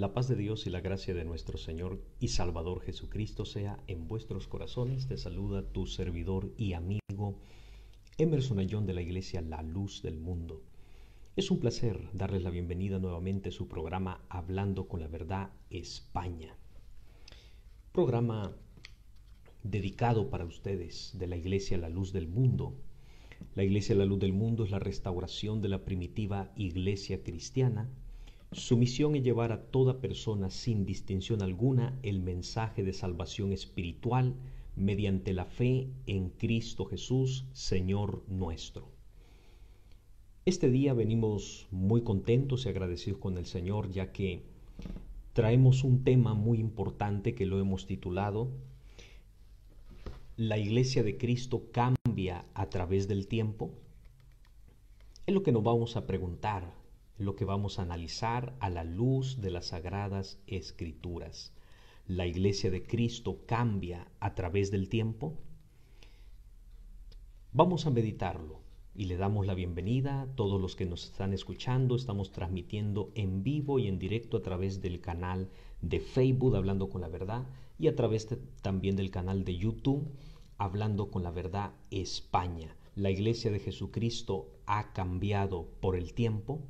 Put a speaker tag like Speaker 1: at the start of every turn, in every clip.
Speaker 1: La paz de Dios y la gracia de nuestro Señor y Salvador Jesucristo sea en vuestros corazones. Te saluda tu servidor y amigo Emerson Ayón de la Iglesia La Luz del Mundo. Es un placer darles la bienvenida nuevamente a su programa Hablando con la Verdad España. Programa dedicado para ustedes de la Iglesia La Luz del Mundo. La Iglesia La Luz del Mundo es la restauración de la primitiva iglesia cristiana. Su misión es llevar a toda persona sin distinción alguna el mensaje de salvación espiritual mediante la fe en Cristo Jesús, Señor nuestro. Este día venimos muy contentos y agradecidos con el Señor, ya que traemos un tema muy importante que lo hemos titulado ¿La Iglesia de Cristo cambia a través del tiempo? Es lo que nos vamos a preguntar, lo que vamos a analizar a la luz de las Sagradas Escrituras. ¿La Iglesia de Cristo cambia a través del tiempo? Vamos a meditarlo y le damos la bienvenida a todos los que nos están escuchando. Estamos transmitiendo en vivo y en directo a través del canal de Facebook Hablando con la Verdad y a través también del canal de YouTube Hablando con la Verdad España. ¿La Iglesia de Jesucristo ha cambiado por el tiempo?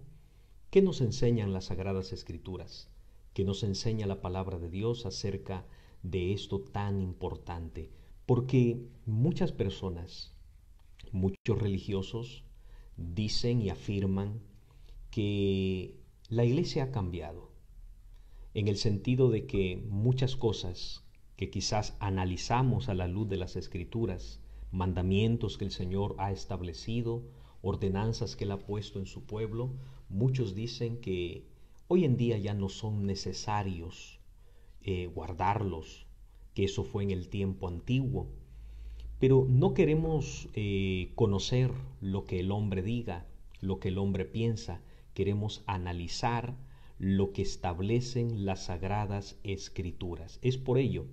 Speaker 1: ¿Qué nos enseñan las Sagradas Escrituras? ¿Qué nos enseña la palabra de Dios acerca de esto tan importante? Porque muchas personas, muchos religiosos, dicen y afirman que la Iglesia ha cambiado, en el sentido de que muchas cosas que quizás analizamos a la luz de las Escrituras, mandamientos que el Señor ha establecido, ordenanzas que Él ha puesto en su pueblo, muchos dicen que hoy en día ya no son necesarios guardarlos, que eso fue en el tiempo antiguo. Pero no queremos conocer lo que el hombre diga, lo que el hombre piensa. Queremos analizar lo que establecen las Sagradas Escrituras. Es por ello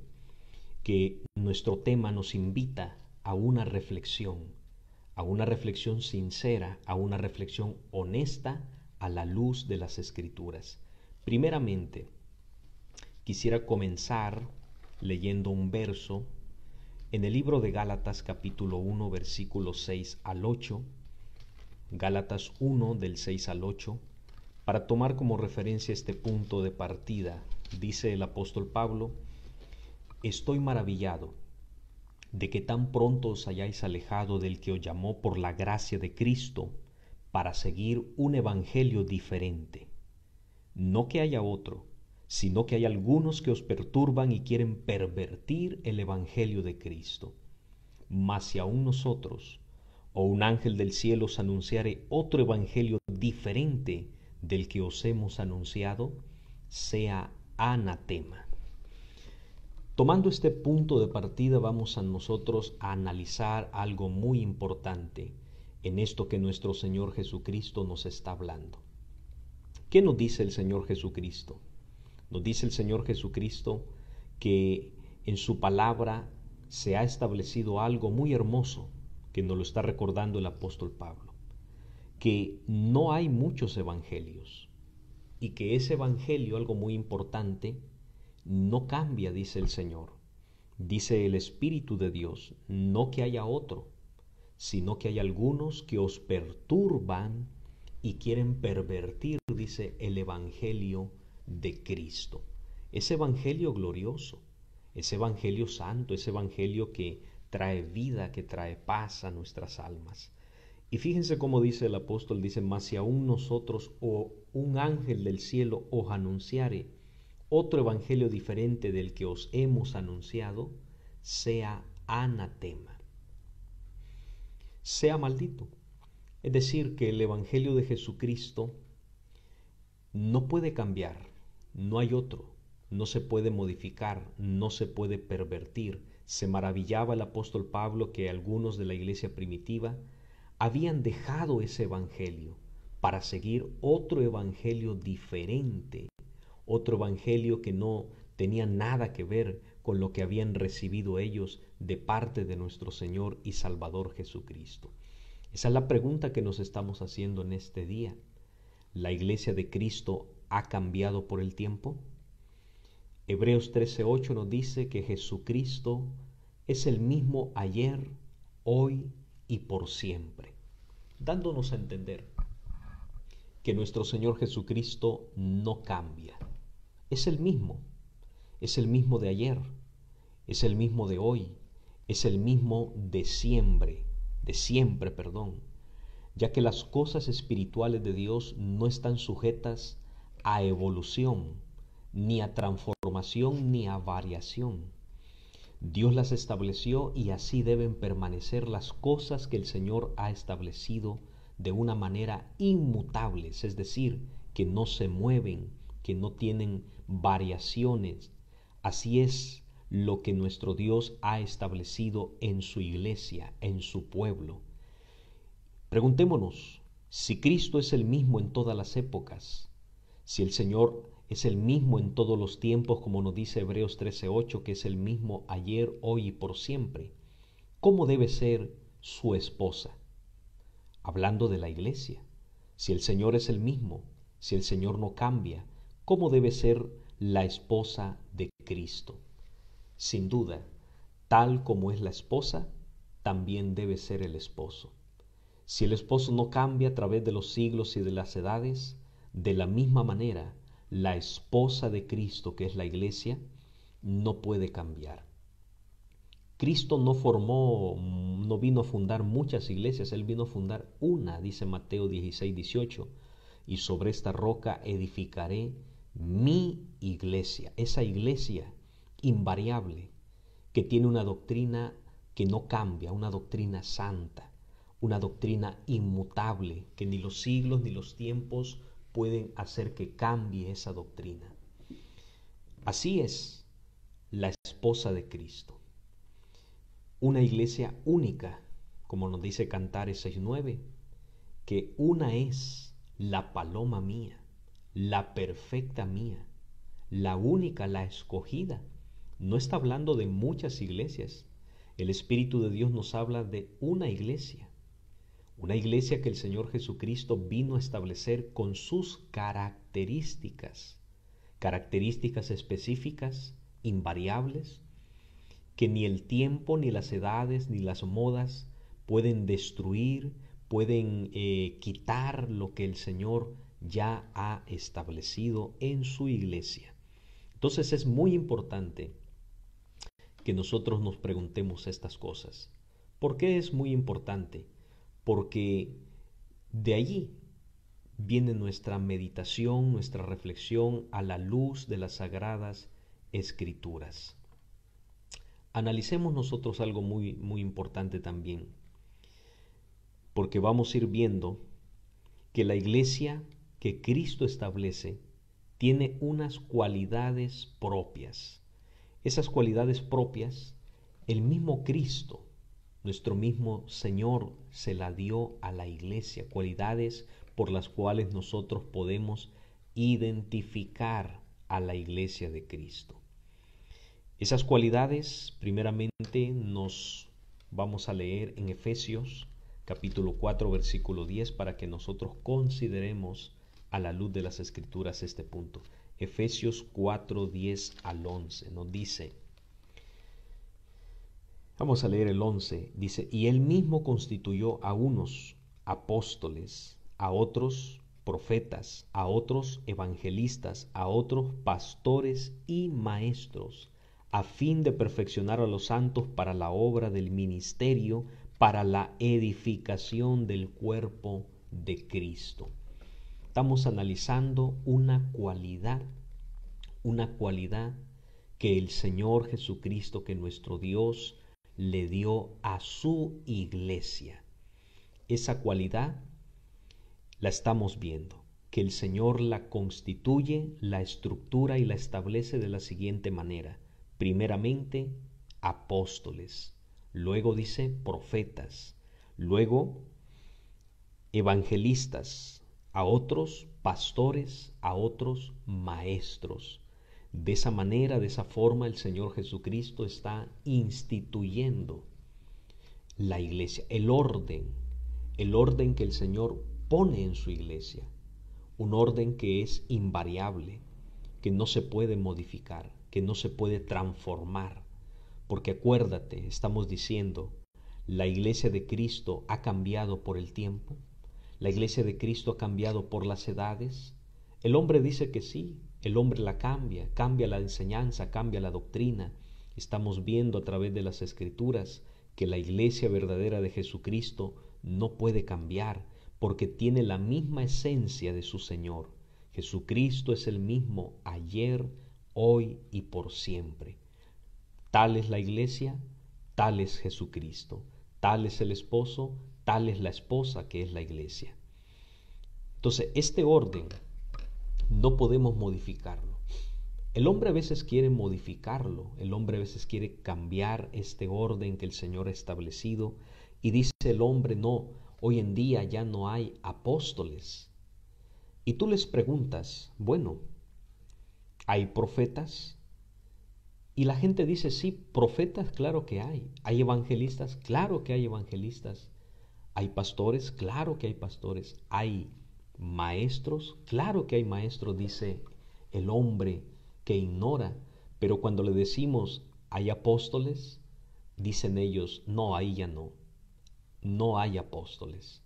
Speaker 1: que nuestro tema nos invita a una reflexión sincera, a una reflexión honesta a la luz de las Escrituras. Primeramente, quisiera comenzar leyendo un verso en el libro de Gálatas capítulo 1, versículos 6 al 8, Gálatas 1 del 6 al 8, para tomar como referencia este punto de partida. Dice el apóstol Pablo: Estoy maravillado de que tan pronto os hayáis alejado del que os llamó por la gracia de Cristo para seguir un evangelio diferente. No que haya otro, sino que hay algunos que os perturban y quieren pervertir el evangelio de Cristo. Mas si aún nosotros o un ángel del cielo os anunciare otro evangelio diferente del que os hemos anunciado, sea anatema. Tomando este punto de partida, vamos a nosotros a analizar algo muy importante en esto que nuestro Señor Jesucristo nos está hablando. ¿Qué nos dice el Señor Jesucristo? Nos dice el Señor Jesucristo que en su palabra se ha establecido algo muy hermoso, que nos lo está recordando el apóstol Pablo, que no hay muchos evangelios y que ese evangelio, algo muy importante, no cambia, dice el Señor. Dice el Espíritu de Dios, no que haya otro, sino que hay algunos que os perturban y quieren pervertir, dice, el evangelio de Cristo. Ese evangelio glorioso, ese evangelio santo, ese evangelio que trae vida, que trae paz a nuestras almas. Y fíjense cómo dice el apóstol, dice: mas si aún nosotros o un ángel del cielo os anunciare otro evangelio diferente del que os hemos anunciado, sea anatema, sea maldito. Es decir, que el evangelio de Jesucristo no puede cambiar, no hay otro, no se puede modificar, no se puede pervertir. Se maravillaba el apóstol Pablo que algunos de la iglesia primitiva habían dejado ese evangelio para seguir otro evangelio diferente, otro evangelio que no tenía nada que ver con lo que habían recibido ellos de parte de nuestro Señor y Salvador Jesucristo. Esa es la pregunta que nos estamos haciendo en este día. ¿La Iglesia de Cristo ha cambiado por el tiempo? Hebreos 13:8 nos dice que Jesucristo es el mismo ayer, hoy y por siempre, dándonos a entender que nuestro Señor Jesucristo no cambia. Es el mismo de ayer, es el mismo de hoy, es el mismo de siempre, ya que las cosas espirituales de Dios no están sujetas a evolución, ni a transformación, ni a variación. Dios las estableció y así deben permanecer las cosas que el Señor ha establecido de una manera inmutables, es decir, que no se mueven, que no tienen variaciones. Así es lo que nuestro Dios ha establecido en su iglesia, en su pueblo. Preguntémonos, si Cristo es el mismo en todas las épocas, si el Señor es el mismo en todos los tiempos, como nos dice Hebreos 13:8, que es el mismo ayer, hoy y por siempre, ¿cómo debe ser su esposa? Hablando de la iglesia, si el Señor es el mismo, si el Señor no cambia, ¿cómo debe ser la esposa de Cristo? Sin duda, tal como es la esposa, también debe ser el esposo. Si el esposo no cambia a través de los siglos y de las edades, de la misma manera, la esposa de Cristo, que es la iglesia, no puede cambiar. Cristo no vino a fundar muchas iglesias, Él vino a fundar una, dice Mateo 16:18, y sobre esta roca edificaré mi iglesia, esa iglesia invariable, que tiene una doctrina que no cambia, una doctrina santa, una doctrina inmutable, que ni los siglos ni los tiempos pueden hacer que cambie esa doctrina. Así es la esposa de Cristo. Una iglesia única, como nos dice Cantares 6:9, que una es la paloma mía, la perfecta mía, la única, la escogida. No está hablando de muchas iglesias. El Espíritu de Dios nos habla de una iglesia que el Señor Jesucristo vino a establecer con sus características específicas, invariables, que ni el tiempo, ni las edades, ni las modas pueden destruir, pueden quitar lo que el Señor ya ha establecido en su iglesia. Entonces es muy importante que nosotros nos preguntemos estas cosas. ¿Por qué es muy importante? Porque de allí viene nuestra meditación, nuestra reflexión a la luz de las sagradas escrituras. Analicemos nosotros algo muy, muy importante también, porque vamos a ir viendo que la iglesia que Cristo establece tiene unas cualidades propias. Esas cualidades propias, el mismo Cristo, nuestro mismo Señor, se la dio a la iglesia, cualidades por las cuales nosotros podemos identificar a la iglesia de Cristo. Esas cualidades, primeramente, nos vamos a leer en Efesios capítulo 4, versículo 10, para que nosotros consideremos a la luz de las Escrituras este punto. Efesios 4, 10 al 11 nos dice, vamos a leer el 11, dice, y Él mismo constituyó a unos apóstoles, a otros profetas, a otros evangelistas, a otros pastores y maestros, a fin de perfeccionar a los santos para la obra del ministerio, para la edificación del cuerpo de Cristo. Estamos analizando una cualidad que el Señor Jesucristo, que nuestro Dios le dio a su iglesia. Esa cualidad la estamos viendo, que el Señor la constituye, la estructura y la establece de la siguiente manera. Primeramente, apóstoles, luego dice profetas, luego evangelistas, a otros pastores, a otros maestros. De esa manera, de esa forma, el Señor Jesucristo está instituyendo la iglesia, el orden que el Señor pone en su iglesia. un orden que es invariable, que no se puede modificar, que no se puede transformar. Porque acuérdate, estamos diciendo, la iglesia de Cristo ha cambiado por el tiempo, la iglesia de Cristo ha cambiado por las edades. El hombre dice que sí, el hombre la cambia, cambia la enseñanza, cambia la doctrina. Estamos viendo a través de las Escrituras que la iglesia verdadera de Jesucristo no puede cambiar porque tiene la misma esencia de su Señor. Jesucristo es el mismo ayer, hoy y por siempre. Tal es la iglesia, tal es Jesucristo, tal es el esposo, tal es la esposa que es la iglesia. Entonces, este orden no podemos modificarlo. El hombre a veces quiere modificarlo, el hombre a veces quiere cambiar este orden que el Señor ha establecido y dice el hombre, no, hoy en día ya no hay apóstoles. Y tú les preguntas, bueno, ¿hay profetas? Y la gente dice, sí, profetas, claro que hay. ¿Hay evangelistas? Claro que hay evangelistas. ¿Hay pastores? Claro que hay pastores. ¿Hay maestros? Claro que hay maestros, dice el hombre que ignora. Pero cuando le decimos, ¿hay apóstoles? Dicen ellos, no, ahí ya no. No hay apóstoles.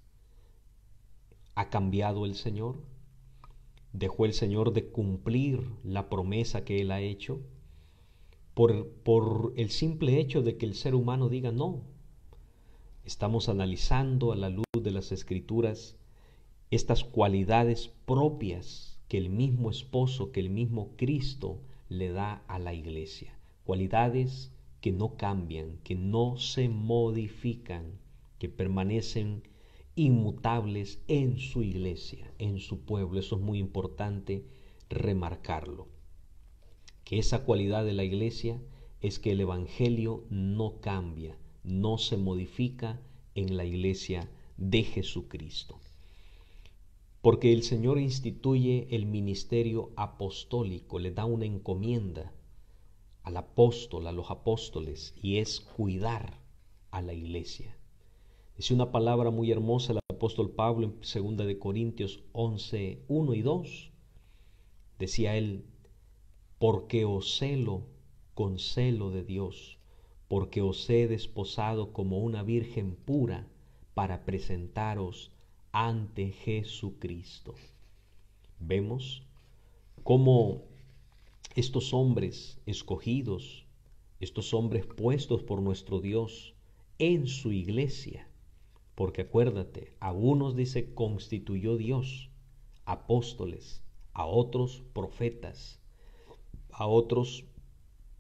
Speaker 1: ¿Ha cambiado el Señor? ¿Dejó el Señor de cumplir la promesa que Él ha hecho? Por el simple hecho de que el ser humano diga no. Estamos analizando a la luz de las Escrituras estas cualidades propias que el mismo esposo, que el mismo Cristo le da a la iglesia. Cualidades que no cambian, que no se modifican, que permanecen inmutables en su iglesia, en su pueblo. Eso es muy importante remarcarlo. Que esa cualidad de la iglesia es que el evangelio no cambia, no se modifica en la iglesia de Jesucristo. Porque el Señor instituye el ministerio apostólico, le da una encomienda al apóstol, a los apóstoles, y es cuidar a la iglesia. Dice una palabra muy hermosa el apóstol Pablo en 2 de Corintios 11, 1 y 2. Decía él, porque os celo con celo de Dios, porque os he desposado como una virgen pura para presentaros ante Jesucristo. Vemos cómo estos hombres escogidos, estos hombres puestos por nuestro Dios en su iglesia, porque acuérdate, a unos dice constituyó Dios, apóstoles, a otros profetas, a otros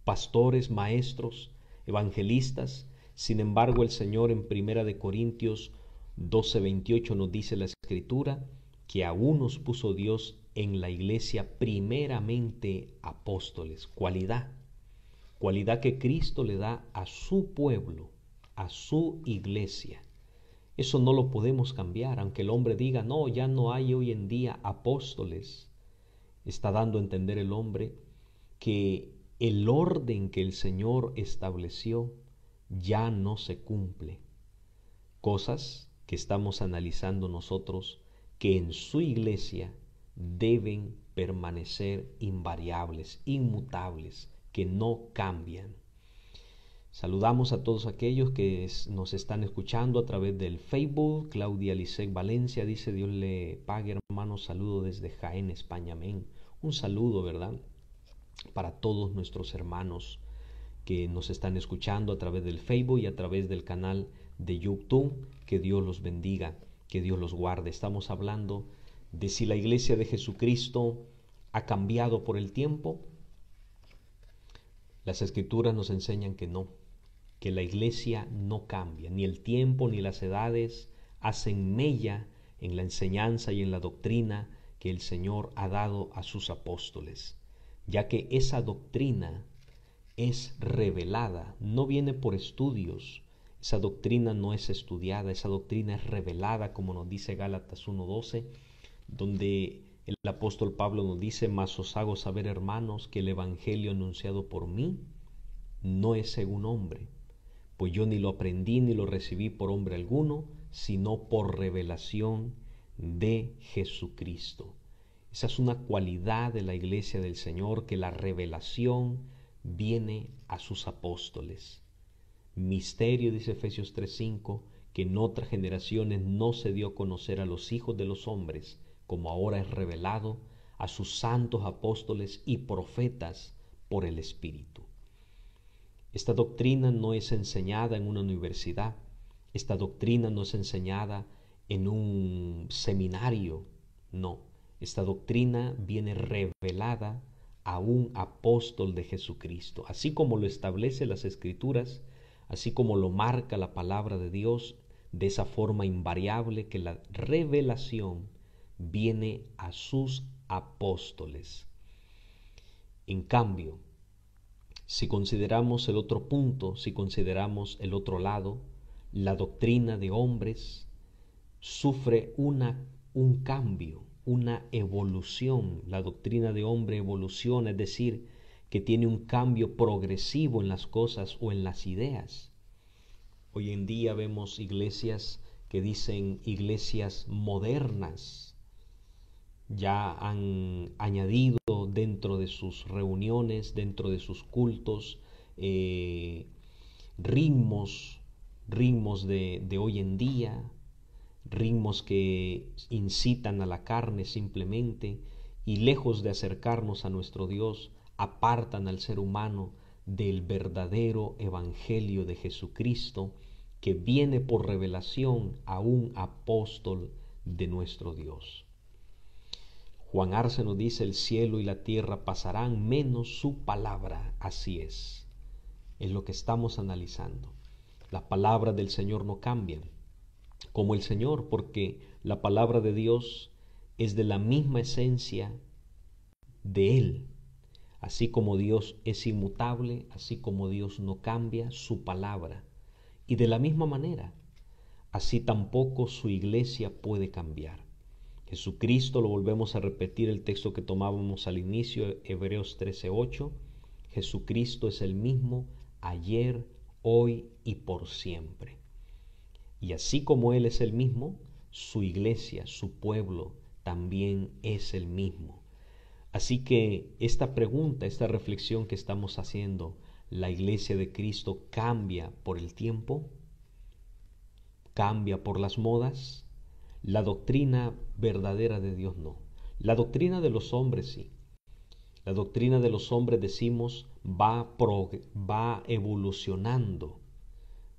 Speaker 1: pastores, maestros, evangelistas. Sin embargo, el Señor en 1 de Corintios 12:28 nos dice la Escritura que a unos puso Dios en la iglesia primeramente apóstoles, cualidad que Cristo le da a su pueblo, a su iglesia. Eso no lo podemos cambiar, aunque el hombre diga, no, ya no hay hoy en día apóstoles. Está dando a entender el hombre que el orden que el Señor estableció ya no se cumple. Cosas que estamos analizando nosotros que en su iglesia deben permanecer invariables, inmutables, que no cambian. Saludamos a todos aquellos que nos están escuchando a través del Facebook. Claudia Lisek Valencia dice, Dios le pague, hermano, saludo desde Jaén, España, amén. Un saludo, ¿verdad?, para todos nuestros hermanos que nos están escuchando a través del Facebook y a través del canal de YouTube. Que Dios los bendiga, que Dios los guarde. Estamos hablando de si la iglesia de Jesucristo ha cambiado por el tiempo. Las Escrituras nos enseñan que no, que la iglesia no cambia, ni el tiempo ni las edades hacen mella en la enseñanza y en la doctrina que el Señor ha dado a sus apóstoles, ya que esa doctrina es revelada, no viene por estudios, esa doctrina no es estudiada, esa doctrina es revelada, como nos dice Gálatas 1:12, donde el apóstol Pablo nos dice, mas os hago saber, hermanos, que el evangelio anunciado por mí no es según hombre, pues yo ni lo aprendí ni lo recibí por hombre alguno, sino por revelación de Jesucristo. Esa es una cualidad de la iglesia del Señor, que la revelación viene a sus apóstoles. Misterio, dice Efesios 3:5, que en otras generaciones no se dio a conocer a los hijos de los hombres, como ahora es revelado a sus santos apóstoles y profetas por el Espíritu. Esta doctrina no es enseñada en una universidad, esta doctrina no es enseñada en un seminario, no. Esta doctrina viene revelada a un apóstol de Jesucristo, así como lo establece las Escrituras, así como lo marca la palabra de Dios, de esa forma invariable que la revelación viene a sus apóstoles. En cambio, si consideramos el otro punto, si consideramos el otro lado, la doctrina de hombres sufre un cambio, una evolución. La doctrina de hombre evoluciona, es decir, que tiene un cambio progresivo en las cosas o en las ideas. Hoy en día vemos iglesias que dicen iglesias modernas. Ya han añadido dentro de sus reuniones, dentro de sus cultos, ritmos de hoy en día, ritmos que incitan a la carne simplemente, y lejos de acercarnos a nuestro Dios, apartan al ser humano del verdadero evangelio de Jesucristo, que viene por revelación a un apóstol de nuestro Dios. Juan Arce nos dice: el cielo y la tierra pasarán, menos su palabra. Así es lo que estamos analizando. Las palabras del Señor no cambian como el Señor, porque la palabra de Dios es de la misma esencia de Él. Así como Dios es inmutable, así como Dios no cambia su palabra. Y de la misma manera, así tampoco su iglesia puede cambiar. Jesucristo, lo volvemos a repetir, el texto que tomábamos al inicio, Hebreos 13:8, Jesucristo es el mismo ayer, hoy y por siempre. Y así como Él es el mismo, su iglesia, su pueblo, también es el mismo. Así que esta pregunta, esta reflexión que estamos haciendo, ¿la iglesia de Cristo cambia por el tiempo? ¿Cambia por las modas? La doctrina verdadera de Dios no. La doctrina de los hombres sí. La doctrina de los hombres, decimos, va evolucionando,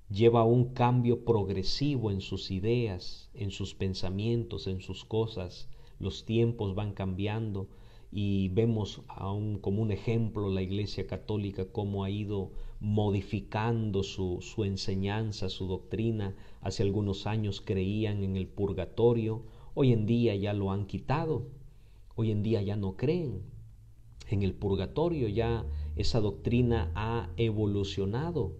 Speaker 1: lleva un cambio progresivo en sus ideas, en sus pensamientos, en sus cosas. Los tiempos van cambiando y vemos como un ejemplo la Iglesia Católica cómo ha ido modificando su enseñanza, su doctrina. Hace algunos años creían en el purgatorio, hoy en día ya lo han quitado, hoy en día ya no creen en el purgatorio, ya esa doctrina ha evolucionado,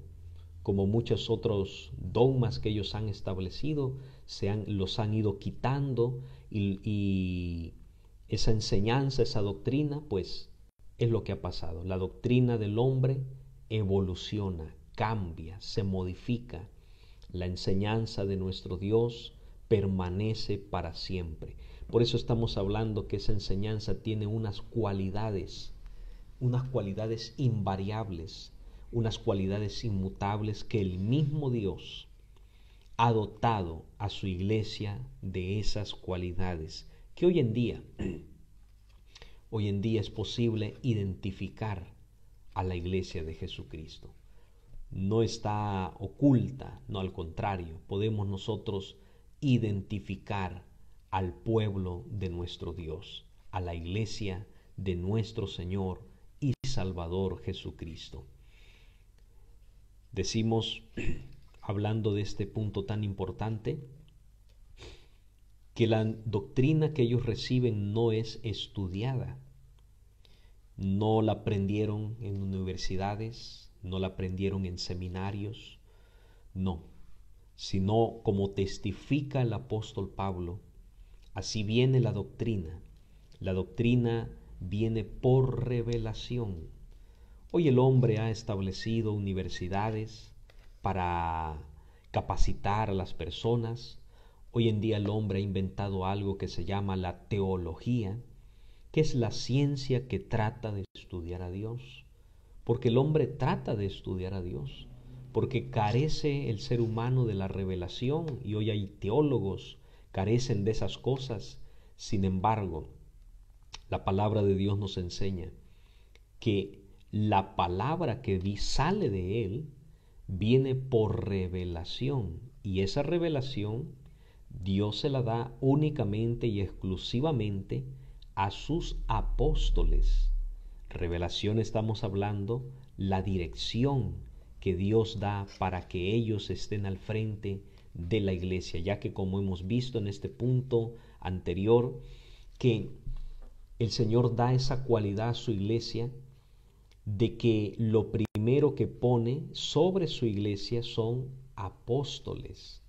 Speaker 1: como muchos otros dogmas que ellos han establecido, los han ido quitando, y esa enseñanza, esa doctrina, pues es lo que ha pasado. La doctrina del hombre evoluciona, cambia, se modifica. La enseñanza de nuestro Dios permanece para siempre. Por eso estamos hablando que esa enseñanza tiene unas cualidades invariables, unas cualidades inmutables que el mismo Dios ha dotado a su iglesia de esas cualidades, que hoy en día es posible identificar a la iglesia de Jesucristo. No está oculta, no, al contrario, podemos nosotros identificar al pueblo de nuestro Dios, a la iglesia de nuestro Señor y Salvador Jesucristo. Decimos, hablando de este punto tan importante, que la doctrina que ellos reciben no es estudiada. No la aprendieron en universidades, no la aprendieron en seminarios, no, sino como testifica el apóstol Pablo, así viene la doctrina. La doctrina viene por revelación. Hoy el hombre ha establecido universidades para capacitar a las personas. Hoy en día el hombre ha inventado algo que se llama la teología, ¿Qué es la ciencia que trata de estudiar a Dios? Porque el hombre trata de estudiar a Dios, porque carece el ser humano de la revelación, y hoy hay teólogos carecen de esas cosas. Sin embargo, la palabra de Dios nos enseña que la palabra que sale de Él viene por revelación, y esa revelación Dios se la da únicamente y exclusivamente a sus apóstoles. Revelación, estamos hablando, la dirección que Dios da para que ellos estén al frente de la iglesia, ya que, como hemos visto en este punto anterior, que el Señor da esa cualidad a su iglesia de que lo primero que pone sobre su iglesia son apóstoles.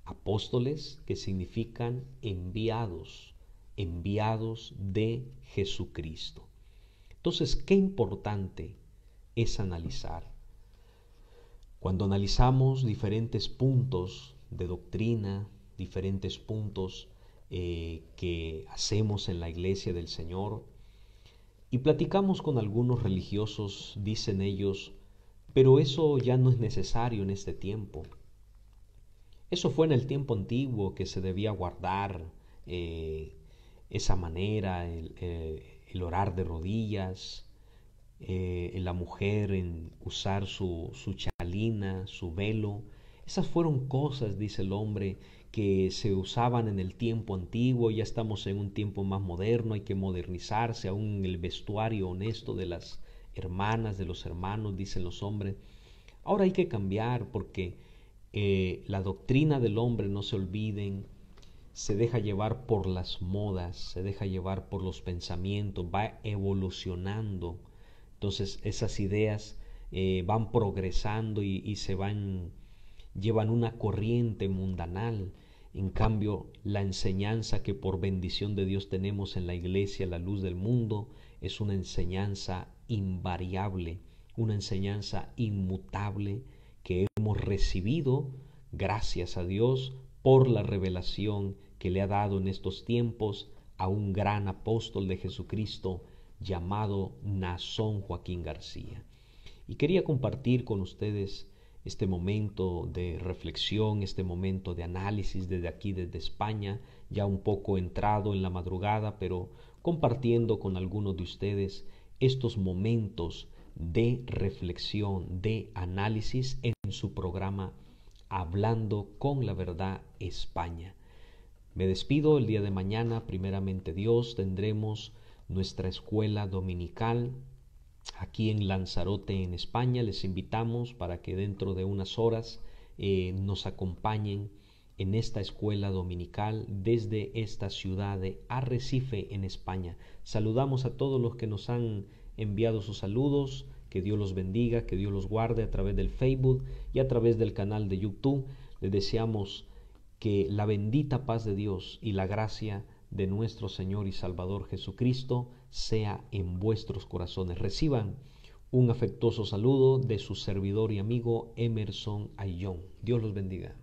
Speaker 1: Apóstoles que significan enviados, enviados de Jesucristo. Entonces, qué importante es analizar. Cuando analizamos diferentes puntos de doctrina, diferentes puntos que hacemos en la iglesia del Señor, y platicamos con algunos religiosos, dicen ellos, pero eso ya no es necesario en este tiempo. Eso fue en el tiempo antiguo que se debía guardar esa manera, el orar de rodillas, la mujer en usar su chalina, su velo. Esas fueron cosas, dice el hombre, que se usaban en el tiempo antiguo. Ya estamos en un tiempo más moderno, hay que modernizarse, aún el vestuario honesto de las hermanas, de los hermanos, dicen los hombres. Ahora hay que cambiar porque la doctrina del hombre, no se olviden, se deja llevar por las modas, se deja llevar por los pensamientos, va evolucionando. Entonces esas ideas van progresando y llevan una corriente mundanal. En cambio, la enseñanza que por bendición de Dios tenemos en la iglesia, la luz del mundo, es una enseñanza invariable, una enseñanza inmutable que hemos recibido, gracias a Dios, por la revelación que le ha dado en estos tiempos a un gran apóstol de Jesucristo llamado Nazón Joaquín García. Y quería compartir con ustedes este momento de reflexión, este momento de análisis desde aquí, desde España, ya un poco entrado en la madrugada, pero compartiendo con algunos de ustedes estos momentos de reflexión, de análisis en su programa Hablando con la Verdad España. Me despido. El día de mañana, primeramente Dios, tendremos nuestra escuela dominical aquí en Lanzarote, en España. Les invitamos para que dentro de unas horas nos acompañen en esta escuela dominical desde esta ciudad de Arrecife, en España. Saludamos a todos los que nos han enviado sus saludos. Que Dios los bendiga, que Dios los guarde a través del Facebook y a través del canal de YouTube. Les deseamos que la bendita paz de Dios y la gracia de nuestro Señor y Salvador Jesucristo sea en vuestros corazones. Reciban un afectuoso saludo de su servidor y amigo Emerson Ayllón. Dios los bendiga.